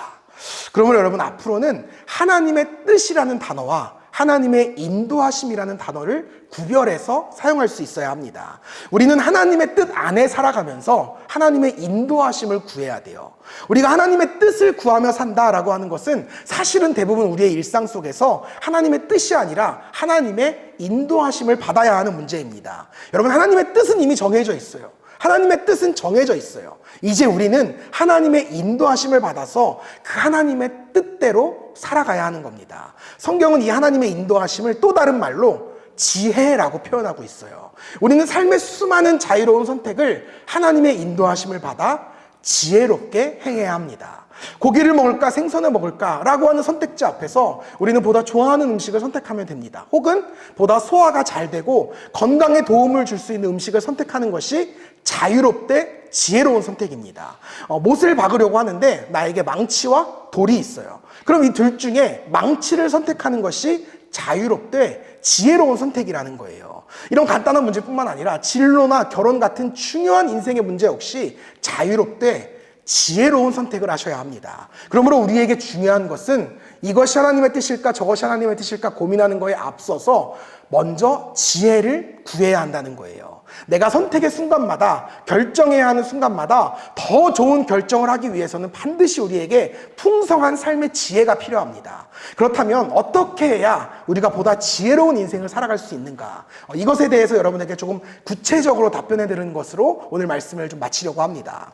그러면 여러분, 앞으로는 하나님의 뜻이라는 단어와 하나님의 인도하심이라는 단어를 구별해서 사용할 수 있어야 합니다. 우리는 하나님의 뜻 안에 살아가면서 하나님의 인도하심을 구해야 돼요. 우리가 하나님의 뜻을 구하며 산다라고 하는 것은 사실은 대부분 우리의 일상 속에서 하나님의 뜻이 아니라 하나님의 인도하심을 받아야 하는 문제입니다. 여러분, 하나님의 뜻은 이미 정해져 있어요. 하나님의 뜻은 정해져 있어요. 이제 우리는 하나님의 인도하심을 받아서 그 하나님의 뜻대로 살아가야 하는 겁니다. 성경은 이 하나님의 인도하심을 또 다른 말로 지혜라고 표현하고 있어요. 우리는 삶의 수많은 자유로운 선택을 하나님의 인도하심을 받아 지혜롭게 행해야 합니다. 고기를 먹을까 생선을 먹을까 라고 하는 선택지 앞에서 우리는 보다 좋아하는 음식을 선택하면 됩니다. 혹은 보다 소화가 잘 되고 건강에 도움을 줄 수 있는 음식을 선택하는 것이 자유롭되 지혜로운 선택입니다. 못을 박으려고 하는데 나에게 망치와 돌이 있어요. 그럼 이 둘 중에 망치를 선택하는 것이 자유롭되 지혜로운 선택이라는 거예요. 이런 간단한 문제뿐만 아니라 진로나 결혼 같은 중요한 인생의 문제 역시 자유롭되 지혜로운 선택을 하셔야 합니다. 그러므로 우리에게 중요한 것은 이것이 하나님의 뜻일까 저것이 하나님의 뜻일까 고민하는 거에 앞서서 먼저 지혜를 구해야 한다는 거예요. 내가 선택의 순간마다 결정해야 하는 순간마다 더 좋은 결정을 하기 위해서는 반드시 우리에게 풍성한 삶의 지혜가 필요합니다. 그렇다면 어떻게 해야 우리가 보다 지혜로운 인생을 살아갈 수 있는가? 이것에 대해서 여러분에게 조금 구체적으로 답변해 드리는 것으로 오늘 말씀을 좀 마치려고 합니다.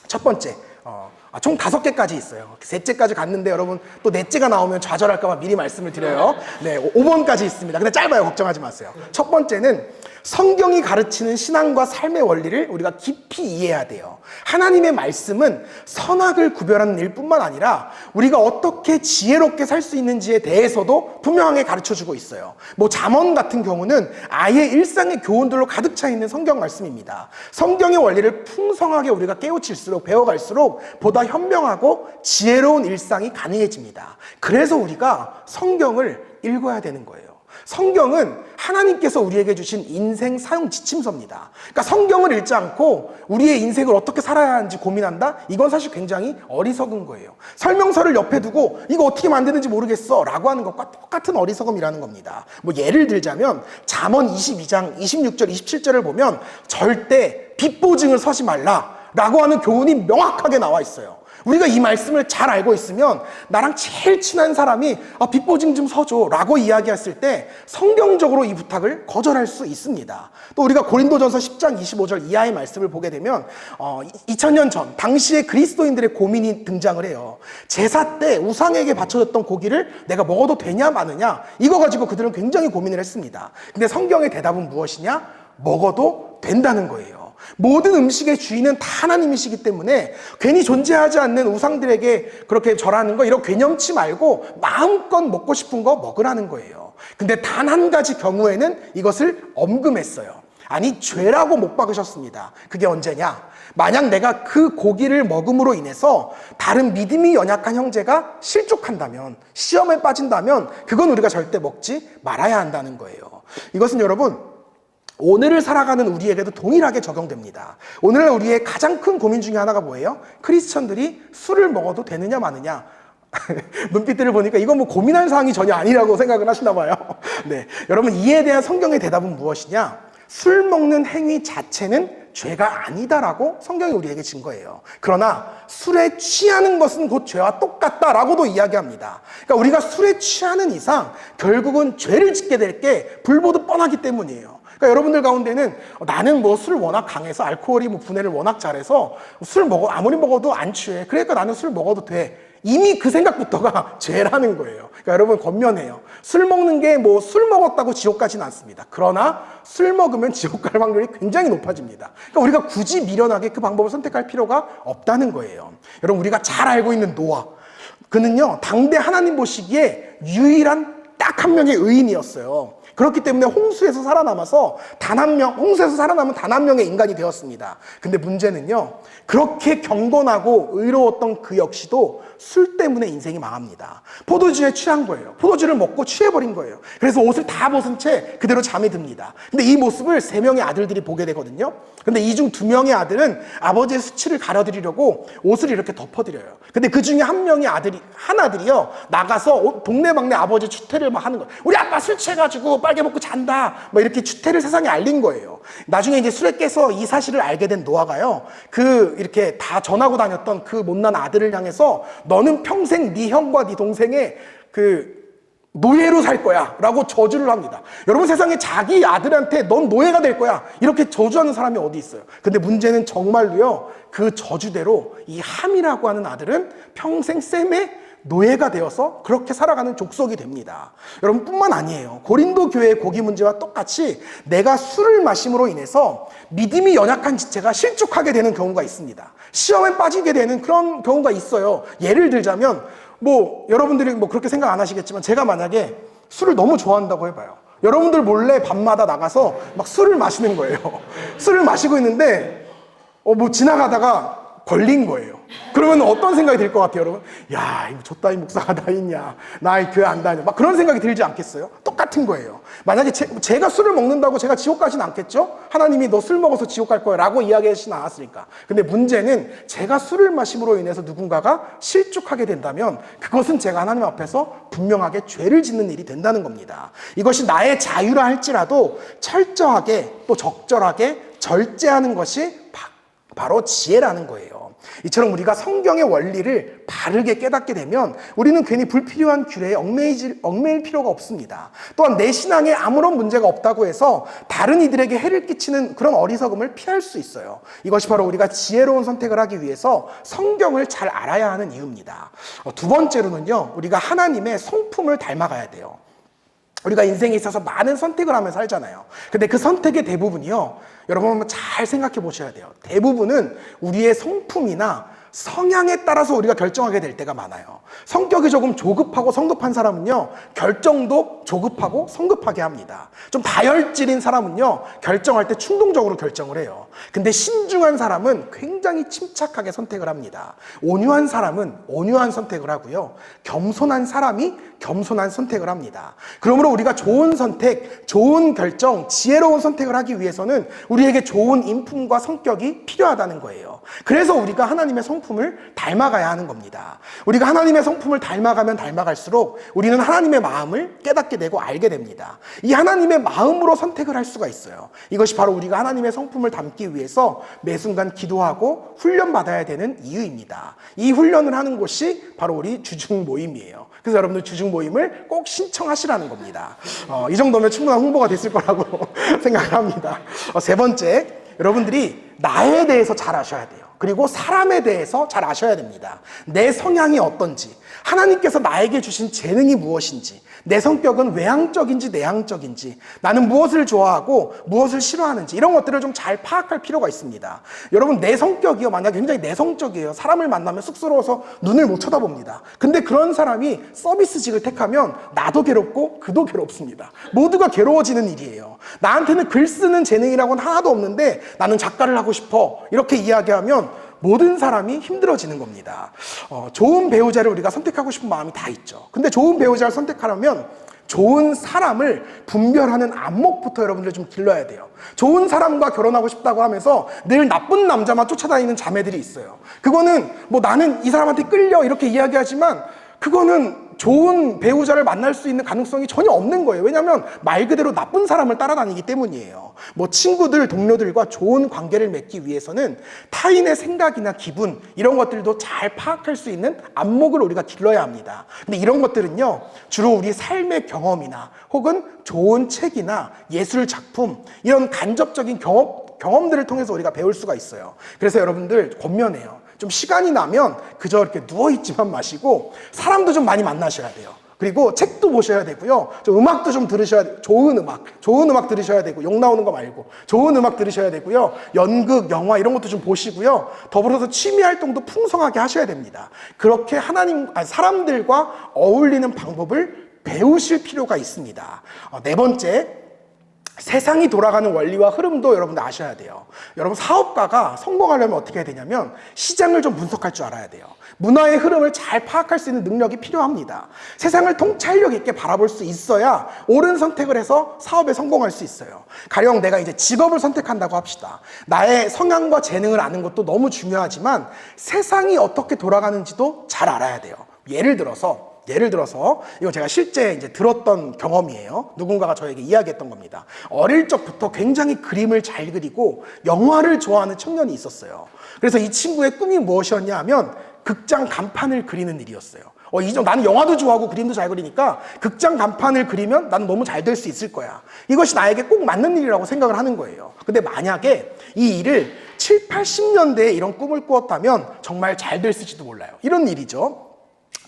첫 번째, 총 5개까지 있어요. 셋째까지 갔는데 여러분 또 넷째가 나오면 좌절할까봐 미리 말씀을 드려요. 네, 5번까지 있습니다. 근데 짧아요. 걱정하지 마세요. 첫 번째는 성경이 가르치는 신앙과 삶의 원리를 우리가 깊이 이해해야 돼요. 하나님의 말씀은 선악을 구별하는 일뿐만 아니라 우리가 어떻게 지혜롭게 살 수 있는지에 대해서도 분명하게 가르쳐주고 있어요. 잠언 같은 경우는 아예 일상의 교훈들로 가득 차 있는 성경 말씀입니다. 성경의 원리를 풍성하게 우리가 깨우칠수록 배워갈수록 보다 현명하고 지혜로운 일상이 가능해집니다. 그래서 우리가 성경을 읽어야 되는 거예요. 성경은 하나님께서 우리에게 주신 인생 사용 지침서입니다. 그러니까 성경을 읽지 않고 우리의 인생을 어떻게 살아야 하는지 고민한다? 이건 사실 굉장히 어리석은 거예요. 설명서를 옆에 두고 이거 어떻게 만드는지 모르겠어 라고 하는 것과 똑같은 어리석음이라는 겁니다. 예를 들자면 잠언 22장 26절 27절을 보면 절대 빚보증을 서지 말라 라고 하는 교훈이 명확하게 나와 있어요. 우리가 이 말씀을 잘 알고 있으면 나랑 제일 친한 사람이 빚보증 좀 서줘 라고 이야기했을 때 성경적으로 이 부탁을 거절할 수 있습니다. 또 우리가 고린도전서 10장 25절 이하의 말씀을 보게 되면 2000년 전 당시의 그리스도인들의 고민이 등장을 해요. 제사 때 우상에게 바쳐졌던 고기를 내가 먹어도 되냐 마느냐 이거 가지고 그들은 굉장히 고민을 했습니다. 근데 성경의 대답은 무엇이냐? 먹어도 된다는 거예요. 모든 음식의 주인은 다 하나님이시기 때문에 괜히 존재하지 않는 우상들에게 그렇게 절하는 거 이런 괴념치 말고 마음껏 먹고 싶은 거 먹으라는 거예요. 근데 단 한 가지 경우에는 이것을 엄금했어요. 아니 죄라고 못 박으셨습니다. 그게 언제냐? 만약 내가 그 고기를 먹음으로 인해서 다른 믿음이 연약한 형제가 실족한다면 시험에 빠진다면 그건 우리가 절대 먹지 말아야 한다는 거예요. 이것은 여러분 오늘을 살아가는 우리에게도 동일하게 적용됩니다. 오늘날 우리의 가장 큰 고민 중에 하나가 뭐예요? 크리스천들이 술을 먹어도 되느냐 마느냐. 눈빛들을 보니까 이건 고민할 사항이 전혀 아니라고 생각을 하시나 봐요. 네, 여러분 이에 대한 성경의 대답은 무엇이냐? 술 먹는 행위 자체는 죄가 아니다라고 성경이 우리에게 증거해요. 그러나 술에 취하는 것은 곧 죄와 똑같다라고도 이야기합니다. 그러니까 우리가 술에 취하는 이상 결국은 죄를 짓게 될 게 불보듯 뻔하기 때문이에요. 그러니까 여러분들 가운데는 나는 술 워낙 강해서 알코올이 분해를 워낙 잘해서 술 아무리 먹어도 안 취해. 그러니까 나는 술 먹어도 돼. 이미 그 생각부터가 죄라는 거예요. 그러니까 여러분 권면해요. 술 먹는 게 술 먹었다고 지옥 가지는 않습니다. 그러나 술 먹으면 지옥 갈 확률이 굉장히 높아집니다. 그러니까 우리가 굳이 미련하게 그 방법을 선택할 필요가 없다는 거예요. 여러분 우리가 잘 알고 있는 노아. 그는요 당대 하나님 보시기에 유일한 딱 한 명의 의인이었어요. 그렇기 때문에 홍수에서 살아남아서 홍수에서 살아남은 단 한 명의 인간이 되었습니다. 근데 문제는요, 그렇게 경건하고 의로웠던 그 역시도 술 때문에 인생이 망합니다. 포도주에 취한 거예요. 포도주를 먹고 취해버린 거예요. 그래서 옷을 다 벗은 채 그대로 잠에 듭니다. 근데 이 모습을 3명의 아들들이 보게 되거든요. 근데 이 중 2명의 아들은 아버지의 수치를 가려드리려고 옷을 이렇게 덮어드려요. 근데 그 중에 한 아들이요, 나가서 동네방네 아버지 추태를 막 하는 거예요. 우리 아빠 술 취해가지고 빨개 먹고 잔다. 이렇게 추태를 세상에 알린 거예요. 나중에 이제 술에 깨서 이 사실을 알게 된 노아가요, 이렇게 다 전하고 다녔던 그 못난 아들을 향해서 너는 평생 네 형과 네 동생의 노예로 살 거야 라고 저주를 합니다. 여러분 세상에 자기 아들한테 넌 노예가 될 거야 이렇게 저주하는 사람이 어디 있어요. 근데 문제는 정말로요 그 저주대로 이 함이라고 하는 아들은 평생 셈의 노예가 되어서 그렇게 살아가는 족속이 됩니다. 여러분 뿐만 아니에요. 고린도 교회의 고기 문제와 똑같이 내가 술을 마심으로 인해서 믿음이 연약한 지체가 실족하게 되는 경우가 있습니다. 시험에 빠지게 되는 그런 경우가 있어요. 예를 들자면 뭐 여러분들이 뭐 그렇게 생각 안 하시겠지만 제가 만약에 술을 너무 좋아한다고 해봐요. 여러분들 몰래 밤마다 나가서 막 술을 마시는 거예요. 술을 마시고 있는데 뭐 지나가다가 걸린 거예요. 그러면 어떤 생각이 들 것 같아요, 여러분? 야, 이거 저따위 목사가 다 있냐? 나 교회 안 다녀. 막 그런 생각이 들지 않겠어요? 똑같은 거예요. 만약에 제가 술을 먹는다고 제가 지옥 가진 않겠죠? 하나님이 너 술 먹어서 지옥 갈 거야 라고 이야기하시진 않았으니까. 근데 문제는 제가 술을 마심으로 인해서 누군가가 실족하게 된다면 그것은 제가 하나님 앞에서 분명하게 죄를 짓는 일이 된다는 겁니다. 이것이 나의 자유라 할지라도 철저하게 또 적절하게 절제하는 것이 바로 지혜라는 거예요. 이처럼 우리가 성경의 원리를 바르게 깨닫게 되면 우리는 괜히 불필요한 규례에 얽매일 필요가 없습니다. 또한 내 신앙에 아무런 문제가 없다고 해서 다른 이들에게 해를 끼치는 그런 어리석음을 피할 수 있어요. 이것이 바로 우리가 지혜로운 선택을 하기 위해서 성경을 잘 알아야 하는 이유입니다. 두 번째로는요, 우리가 하나님의 성품을 닮아가야 돼요. 우리가 인생에 있어서 많은 선택을 하며 살잖아요. 근데 그 선택의 대부분이요, 여러분 한번 잘 생각해 보셔야 돼요. 대부분은 우리의 성품이나 성향에 따라서 우리가 결정하게 될 때가 많아요. 성격이 조금 조급하고 성급한 사람은요, 결정도 조급하고 성급하게 합니다. 좀 다혈질인 사람은요, 결정할 때 충동적으로 결정을 해요. 근데 신중한 사람은 굉장히 침착하게 선택을 합니다. 온유한 사람은 온유한 선택을 하고요, 겸손한 사람이 겸손한 선택을 합니다. 그러므로 우리가 좋은 선택, 좋은 결정, 지혜로운 선택을 하기 위해서는 우리에게 좋은 인품과 성격이 필요하다는 거예요. 그래서 우리가 하나님의 성품을 닮아가야 하는 겁니다. 우리가 하나님의 성품을 닮아가면 닮아갈수록 우리는 하나님의 마음을 깨닫게 되고 알게 됩니다. 이 하나님의 마음으로 선택을 할 수가 있어요. 이것이 바로 우리가 하나님의 성품을 담기 위해서 매 순간 기도하고 훈련받아야 되는 이유입니다. 이 훈련을 하는 곳이 바로 우리 주중 모임이에요. 그래서 여러분들 주중 모임을 꼭 신청하시라는 겁니다. 이 정도면 충분한 홍보가 됐을 거라고 생각을 합니다. 세 번째, 여러분들이 나에 대해서 잘 아셔야 돼요. 그리고 사람에 대해서 잘 아셔야 됩니다. 내 성향이 어떤지, 하나님께서 나에게 주신 재능이 무엇인지, 내 성격은 외향적인지 내향적인지, 나는 무엇을 좋아하고 무엇을 싫어하는지, 이런 것들을 좀 잘 파악할 필요가 있습니다. 여러분, 내 성격이요, 만약에 굉장히 내성적이에요. 사람을 만나면 쑥스러워서 눈을 못 쳐다봅니다. 근데 그런 사람이 서비스직을 택하면 나도 괴롭고 그도 괴롭습니다. 모두가 괴로워지는 일이에요. 나한테는 글 쓰는 재능이라고는 하나도 없는데 나는 작가를 하고 싶어, 이렇게 이야기하면 모든 사람이 힘들어지는 겁니다. 좋은 배우자를 우리가 선택하고 싶은 마음이 다 있죠. 근데 좋은 배우자를 선택하려면 좋은 사람을 분별하는 안목부터 여러분들 좀 길러야 돼요. 좋은 사람과 결혼하고 싶다고 하면서 늘 나쁜 남자만 쫓아다니는 자매들이 있어요. 그거는 뭐 나는 이 사람한테 끌려 이렇게 이야기하지만 그거는 좋은 배우자를 만날 수 있는 가능성이 전혀 없는 거예요. 왜냐하면 말 그대로 나쁜 사람을 따라다니기 때문이에요. 뭐 친구들, 동료들과 좋은 관계를 맺기 위해서는 타인의 생각이나 기분, 이런 것들도 잘 파악할 수 있는 안목을 우리가 길러야 합니다. 근데 이런 것들은요, 주로 우리 삶의 경험이나 혹은 좋은 책이나 예술 작품, 이런 간접적인 경험들을 통해서 우리가 배울 수가 있어요. 그래서 여러분들 권면해요. 좀 시간이 나면 그저 이렇게 누워있지만 마시고 사람도 좀 많이 만나셔야 돼요. 그리고 책도 보셔야 되고요. 좀 음악도 좀 들으셔야 돼요. 좋은 음악 들으셔야 되고, 욕 나오는 거 말고 좋은 음악 들으셔야 되고요. 연극, 영화 이런 것도 좀 보시고요. 더불어서 취미 활동도 풍성하게 하셔야 됩니다. 그렇게 사람들과 어울리는 방법을 배우실 필요가 있습니다. 네 번째, 세상이 돌아가는 원리와 흐름도 여러분들 아셔야 돼요. 여러분, 사업가가 성공하려면 어떻게 해야 되냐면 시장을 좀 분석할 줄 알아야 돼요. 문화의 흐름을 잘 파악할 수 있는 능력이 필요합니다. 세상을 통찰력 있게 바라볼 수 있어야 옳은 선택을 해서 사업에 성공할 수 있어요. 가령 내가 이제 직업을 선택한다고 합시다. 나의 성향과 재능을 아는 것도 너무 중요하지만 세상이 어떻게 돌아가는지도 잘 알아야 돼요. 예를 들어서 이거 제가 실제 이제 들었던 경험이에요. 누군가가 저에게 이야기했던 겁니다. 어릴 적부터 굉장히 그림을 잘 그리고 영화를 좋아하는 청년이 있었어요. 그래서 이 친구의 꿈이 무엇이었냐 하면 극장 간판을 그리는 일이었어요. 나는 영화도 좋아하고 그림도 잘 그리니까 극장 간판을 그리면 나는 너무 잘 될 수 있을 거야. 이것이 나에게 꼭 맞는 일이라고 생각을 하는 거예요. 근데 만약에 이 일을 7, 80년대에 이런 꿈을 꾸었다면 정말 잘 됐을지도 몰라요. 이런 일이죠.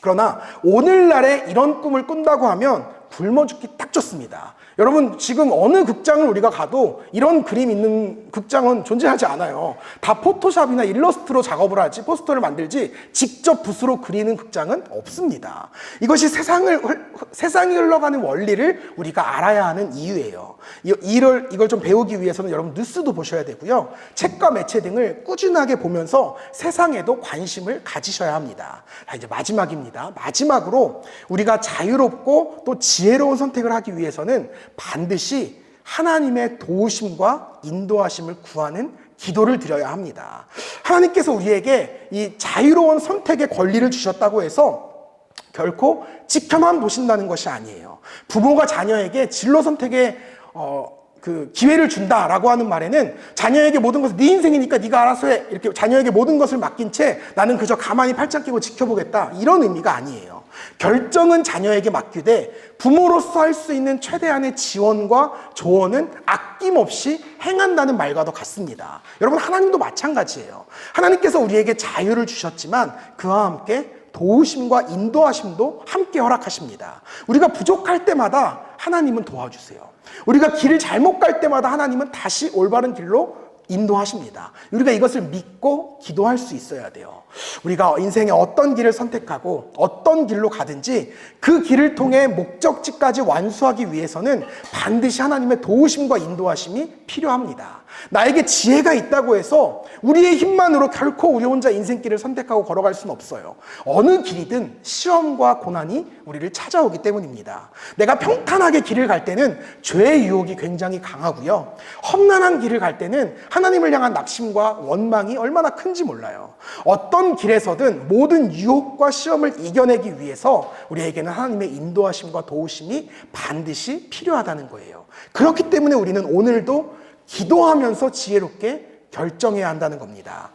그러나 오늘날에 이런 꿈을 꾼다고 하면 굶어 죽기 딱 좋습니다. 여러분, 지금 어느 극장을 우리가 가도 이런 그림 있는 극장은 존재하지 않아요. 다 포토샵이나 일러스트로 작업을 하지, 포스터를 만들지 직접 붓으로 그리는 극장은 없습니다. 이것이 세상이 흘러가는 원리를 우리가 알아야 하는 이유예요. 이걸 좀 배우기 위해서는 여러분 뉴스도 보셔야 되고요. 책과 매체 등을 꾸준하게 보면서 세상에도 관심을 가지셔야 합니다. 자, 이제 마지막입니다. 마지막으로 우리가 자유롭고 또 지혜로운 선택을 하기 위해서는 반드시 하나님의 도우심과 인도하심을 구하는 기도를 드려야 합니다. 하나님께서 우리에게 이 자유로운 선택의 권리를 주셨다고 해서 결코 지켜만 보신다는 것이 아니에요. 부모가 자녀에게 진로 선택의 그 기회를 준다라고 하는 말에는 자녀에게 모든 것을 네 인생이니까 네가 알아서 해, 이렇게 자녀에게 모든 것을 맡긴 채 나는 그저 가만히 팔짱 끼고 지켜보겠다, 이런 의미가 아니에요. 결정은 자녀에게 맡기되 부모로서 할 수 있는 최대한의 지원과 조언은 아낌없이 행한다는 말과도 같습니다. 여러분, 하나님도 마찬가지예요. 하나님께서 우리에게 자유를 주셨지만 그와 함께 도우심과 인도하심도 함께 허락하십니다. 우리가 부족할 때마다 하나님은 도와주세요. 우리가 길을 잘못 갈 때마다 하나님은 다시 올바른 길로 인도하십니다. 우리가 이것을 믿고 기도할 수 있어야 돼요. 우리가 인생에 어떤 길을 선택하고 어떤 길로 가든지 그 길을 통해 목적지까지 완수하기 위해서는 반드시 하나님의 도우심과 인도하심이 필요합니다. 나에게 지혜가 있다고 해서 우리의 힘만으로 결코 우리 혼자 인생길을 선택하고 걸어갈 수는 없어요. 어느 길이든 시험과 고난이 우리를 찾아오기 때문입니다. 내가 평탄하게 길을 갈 때는 죄의 유혹이 굉장히 강하고요. 험난한 길을 갈 때는 하나님을 향한 낙심과 원망이 얼마나 큰지 몰라요. 어떤 길에서든 모든 유혹과 시험을 이겨내기 위해서 우리에게는 하나님의 인도하심과 도우심이 반드시 필요하다는 거예요. 그렇기 때문에 우리는 오늘도 기도하면서 지혜롭게 결정해야 한다는 겁니다.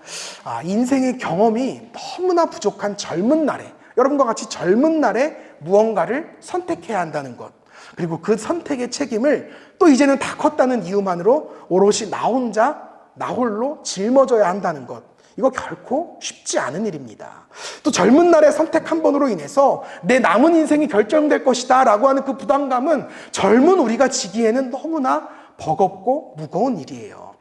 인생의 경험이 너무나 부족한 젊은 날에, 여러분과 같이 젊은 날에 무언가를 선택해야 한다는 것, 그리고 그 선택의 책임을 또 이제는 다 컸다는 이유만으로 오롯이 나 혼자, 나 홀로 짊어져야 한다는 것, 이거 결코 쉽지 않은 일입니다. 또 젊은 날의 선택 한 번으로 인해서 내 남은 인생이 결정될 것이다 라고 하는 그 부담감은 젊은 우리가 지기에는 너무나 버겁고 무거운 일이에요.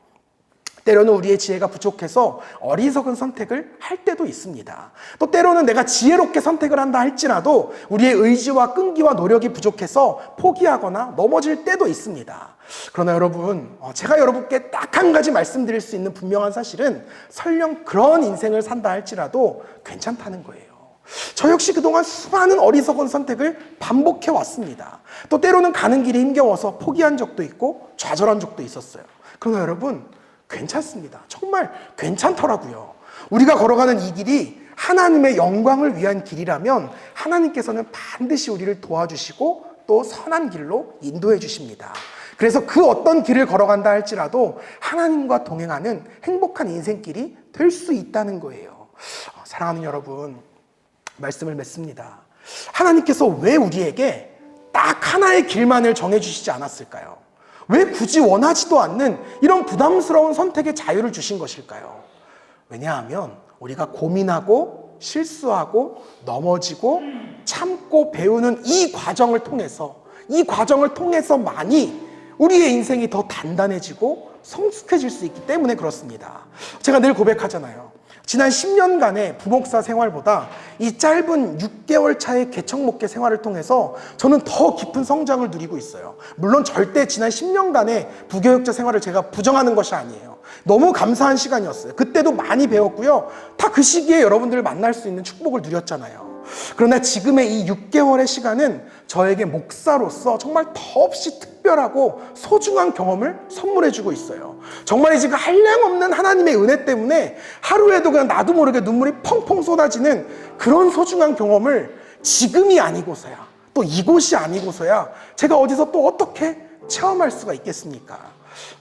때로는 우리의 지혜가 부족해서 어리석은 선택을 할 때도 있습니다. 또 때로는 내가 지혜롭게 선택을 한다 할지라도 우리의 의지와 끈기와 노력이 부족해서 포기하거나 넘어질 때도 있습니다. 그러나 여러분, 제가 여러분께 딱 한 가지 말씀드릴 수 있는 분명한 사실은 설령 그런 인생을 산다 할지라도 괜찮다는 거예요. 저 역시 그동안 수많은 어리석은 선택을 반복해 왔습니다. 또 때로는 가는 길이 힘겨워서 포기한 적도 있고 좌절한 적도 있었어요. 그러나 여러분, 괜찮습니다. 정말 괜찮더라고요. 우리가 걸어가는 이 길이 하나님의 영광을 위한 길이라면 하나님께서는 반드시 우리를 도와주시고 또 선한 길로 인도해 주십니다. 그래서 그 어떤 길을 걸어간다 할지라도 하나님과 동행하는 행복한 인생길이 될 수 있다는 거예요. 사랑하는 여러분, 말씀을 맺습니다. 하나님께서 왜 우리에게 딱 하나의 길만을 정해주시지 않았을까요? 왜 굳이 원하지도 않는 이런 부담스러운 선택의 자유를 주신 것일까요? 왜냐하면 우리가 고민하고 실수하고 넘어지고 참고 배우는 이 과정을 통해서만이 우리의 인생이 더 단단해지고 성숙해질 수 있기 때문에 그렇습니다. 제가 늘 고백하잖아요. 지난 10년간의 부목사 생활보다 이 짧은 6개월 차의 개척목회 생활을 통해서 저는 더 깊은 성장을 누리고 있어요. 물론 절대 지난 10년간의 부교육자 생활을 제가 부정하는 것이 아니에요. 너무 감사한 시간이었어요. 그때도 많이 배웠고요. 다 그 시기에 여러분들을 만날 수 있는 축복을 누렸잖아요. 그러나 지금의 이 6개월의 시간은 저에게 목사로서 정말 더없이 특별하고 소중한 경험을 선물해주고 있어요. 정말이지 그 한량없는 하나님의 은혜 때문에 하루에도 그냥 나도 모르게 눈물이 펑펑 쏟아지는 그런 소중한 경험을 지금이 아니고서야, 또 이곳이 아니고서야 제가 어디서 또 어떻게 체험할 수가 있겠습니까?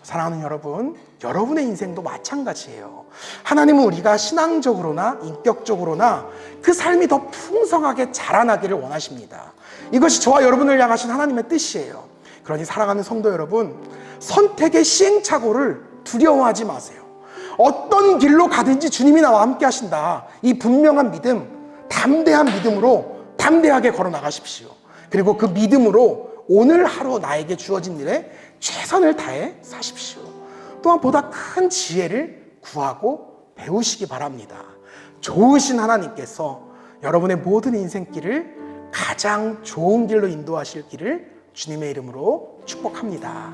사랑하는 여러분, 여러분의 인생도 마찬가지예요. 하나님은 우리가 신앙적으로나 인격적으로나 그 삶이 더 풍성하게 자라나기를 원하십니다. 이것이 저와 여러분을 향하신 하나님의 뜻이에요. 그러니 사랑하는 성도 여러분, 선택의 시행착오를 두려워하지 마세요. 어떤 길로 가든지 주님이 나와 함께 하신다. 이 분명한 믿음, 담대한 믿음으로 담대하게 걸어 나가십시오. 그리고 그 믿음으로 오늘 하루 나에게 주어진 일에 최선을 다해 사십시오. 또한 보다 큰 지혜를 구하고 배우시기 바랍니다. 좋으신 하나님께서 여러분의 모든 인생길을 가장 좋은 길로 인도하실 길을 주님의 이름으로 축복합니다.